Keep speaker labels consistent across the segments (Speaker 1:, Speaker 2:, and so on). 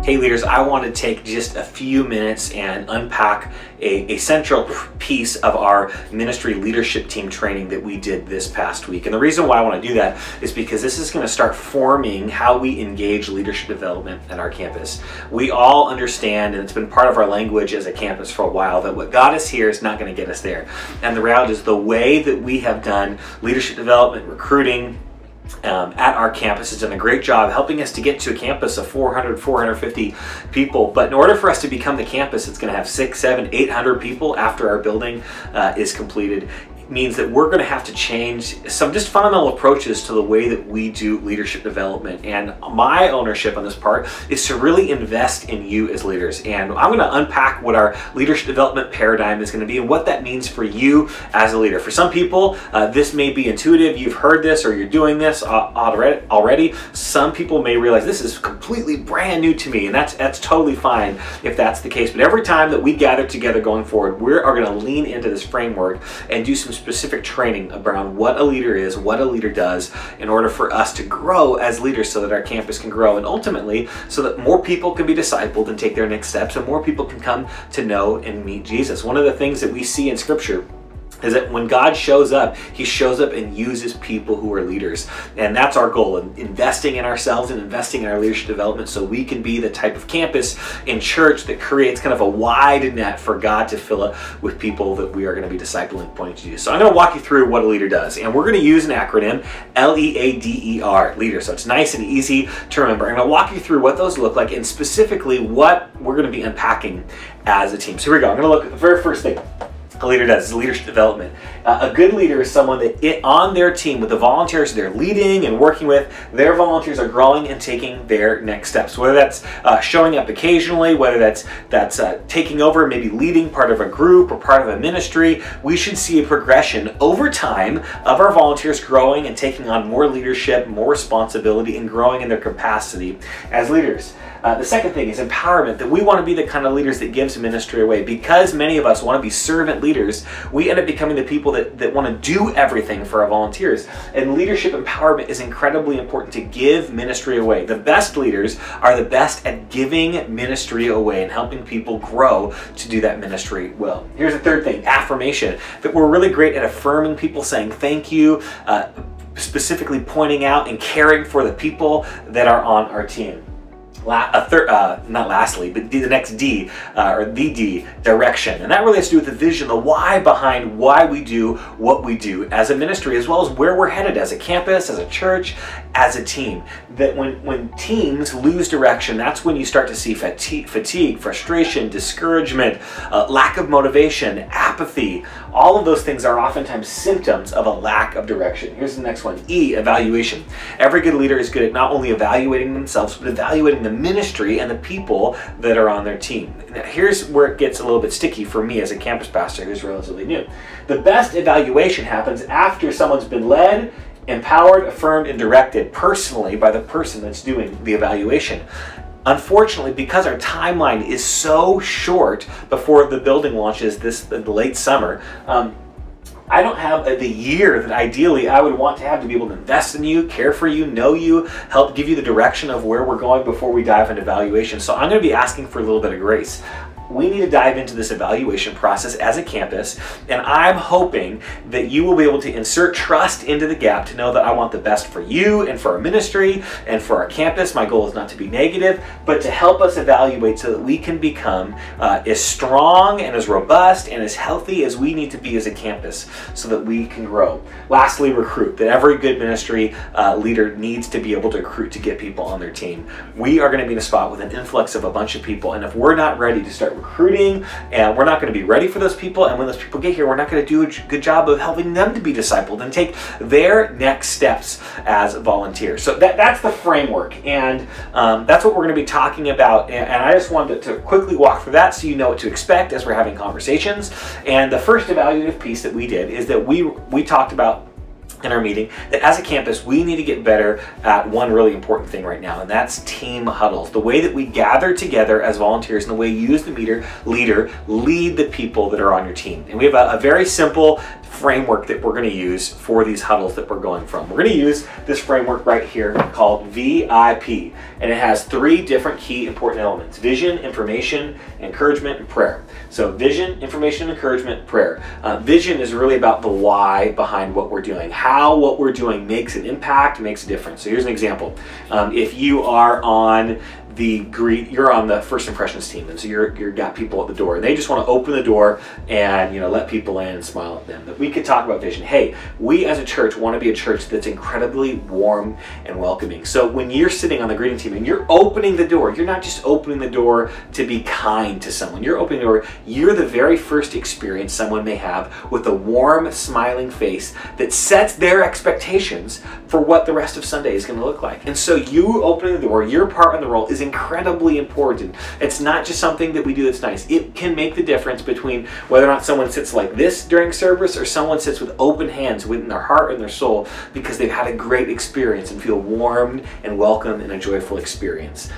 Speaker 1: Hey leaders, I want to take just a few minutes and unpack a central piece of our ministry leadership team training that we did this past week. And the reason why I want to do that is because this is going to start forming how we engage leadership development at our campus. We all understand, and it's been part of our language as a campus for a while, that what got us here is not going to get us there. And the reality is the way that we have done leadership development, recruiting, at our campus has done a great job helping us to get to a campus of 400, 450 people. But in order for us to become the campus, it's going to have 600, 700, 800 people after our building is completed. Means that we're going to have to change some just fundamental approaches to the way that we do leadership development. And my ownership on this part is to really invest in you as leaders. And I'm going to unpack what our leadership development paradigm is going to be and what that means for you as a leader. For some people, this may be intuitive. You've heard this or you're doing this already. Some people may realize this is completely brand new to me, and that's totally fine if that's the case. But every time that we gather together going forward, we are going to lean into this framework and do some specific training around what a leader is, what a leader does, in order for us to grow as leaders so that our campus can grow, and ultimately so that more people can be discipled and take their next steps and more people can come to know and meet Jesus. One of the things that we see in Scripture is that when God shows up, He shows up and uses people who are leaders. And that's our goal, investing in ourselves and investing in our leadership development so we can be the type of campus and church that creates kind of a wide net for God to fill it with people that we are going to be discipling, pointing to Jesus. So I'm going to walk you through what a leader does. And we're going to use an acronym, LEADER, leader. So it's nice and easy to remember. I'm going to walk you through what those look like and specifically what we're going to be unpacking as a team. So here we go. I'm going to look at the very first thing a leader does is leadership development. A good leader is someone that on their team with the volunteers they're leading and working with, their volunteers are growing and taking their next steps. Whether that's showing up occasionally, whether that's taking over, maybe leading part of a group or part of a ministry, we should see a progression over time of our volunteers growing and taking on more leadership, more responsibility, and growing in their capacity as leaders. The second thing is empowerment, that we want to be the kind of leaders that gives ministry away. Because many of us want to be servant leaders, we end up becoming the people that want to do everything for our volunteers. And leadership empowerment is incredibly important to give ministry away. The best leaders are the best at giving ministry away and helping people grow to do that ministry well. Here's the third thing, affirmation, that we're really great at affirming people, saying thank you, specifically pointing out and caring for the people that are on our team. Not lastly, but the next D, or the D, direction. And that really has to do with the vision, the why behind why we do what we do as a ministry, as well as where we're headed as a campus, as a church, as a team. That when teams lose direction, that's when you start to see fatigue, frustration, discouragement, lack of motivation, apathy. All of those things are oftentimes symptoms of a lack of direction. Here's the next one, E, evaluation. Every good leader is good at not only evaluating themselves, but evaluating the ministry and the people that are on their team. Now, here's where it gets a little bit sticky for me as a campus pastor who's relatively new. The best evaluation happens after someone's been led, empowered, affirmed, and directed personally by the person that's doing the evaluation. Unfortunately, because our timeline is so short before the building launches the late summer, I don't have the year that ideally I would want to have to be able to invest in you, care for you, know you, help give you the direction of where we're going before we dive into evaluation. So I'm going to be asking for a little bit of grace. We need to dive into this evaluation process as a campus, and I'm hoping that you will be able to insert trust into the gap to know that I want the best for you and for our ministry and for our campus. My goal is not to be negative, but to help us evaluate so that we can become as strong and as robust and as healthy as we need to be as a campus so that we can grow. Lastly, recruit, that every good ministry leader needs to be able to recruit to get people on their team. We are going to be in a spot with an influx of a bunch of people, and if we're not ready to start recruiting, and we're not going to be ready for those people, and when those people get here, we're not going to do a good job of helping them to be discipled and take their next steps as volunteers. So that's the framework, and that's what we're going to be talking about, and I just wanted to quickly walk through that so you know what to expect as we're having conversations. And the first evaluative piece that we did is that we talked about in our meeting that as a campus we need to get better at one really important thing right now, and that's team huddles. The way that we gather together as volunteers and the way you as the leader lead the people that are on your team. And we have a very simple framework that we're going to use for these huddles that we're going from. We're going to use this framework right here called VIP, and it has 3 different key important elements: vision, information, encouragement, and prayer. So vision, information, encouragement, prayer. Vision is really about the why behind what we're doing, how what we're doing makes an impact, makes a difference. So here's an example. If you are on you're on the first impressions team, and so you've got people at the door and they just want to open the door and let people in and smile at them. But we could talk about vision. Hey, we as a church want to be a church that's incredibly warm and welcoming. So when you're sitting on the greeting team and you're opening the door, you're not just opening the door to be kind to someone. You're opening the door, you're the very first experience someone may have with a warm, smiling face that sets their expectations for what the rest of Sunday is going to look like. And so you opening the door, your part in the role is incredibly important. It's not just something that we do that's nice. It can make the difference between whether or not someone sits like this during service or someone sits with open hands within their heart and their soul because they've had a great experience and feel warmed and welcome in a joyful experience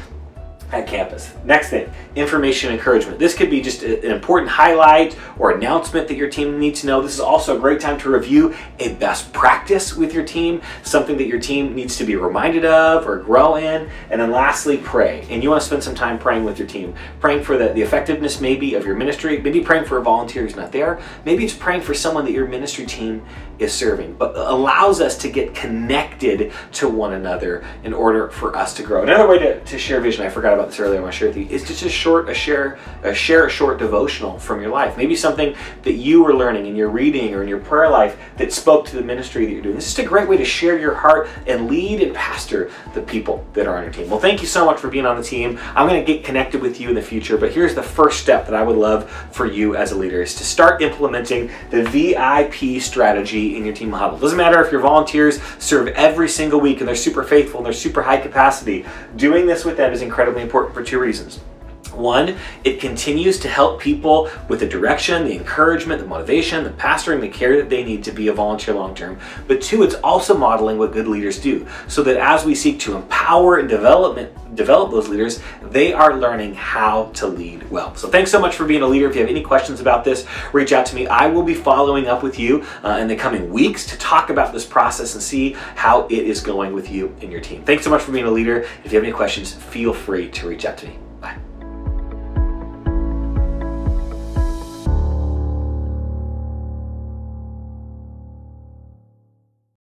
Speaker 1: at campus. Next thing, information encouragement. This could be just an important highlight or announcement that your team needs to know. This is also a great time to review a best practice with your team, something that your team needs to be reminded of or grow in. And then lastly, pray. And you want to spend some time praying with your team, praying for the effectiveness maybe of your ministry, maybe praying for a volunteer who's not there, maybe it's praying for someone that your ministry team is serving, but allows us to get connected to one another in order for us to grow. Another way to share vision, I forgot about this earlier, I want to share with you, is just share a short devotional from your life. Maybe something that you were learning in your reading or in your prayer life that spoke to the ministry that you're doing. This is just a great way to share your heart and lead and pastor the people that are on your team. Well, thank you so much for being on the team. I'm going to get connected with you in the future, but here's the first step that I would love for you as a leader is to start implementing the VIP strategy in your team huddle. Doesn't matter if your volunteers serve every single week and they're super faithful and they're super high capacity. Doing this with them is incredibly important for 2 reasons. One, it continues to help people with the direction, the encouragement, the motivation, the pastoring, the care that they need to be a volunteer long term. But 2, it's also modeling what good leaders do, so that as we seek to empower and develop those leaders, they are learning how to lead well. So thanks so much for being a leader. If you have any questions about this, reach out to me. I will be following up with you in the coming weeks to talk about this process and see how it is going with you and your team. Thanks so much for being a leader. If you have any questions, feel free to reach out to me.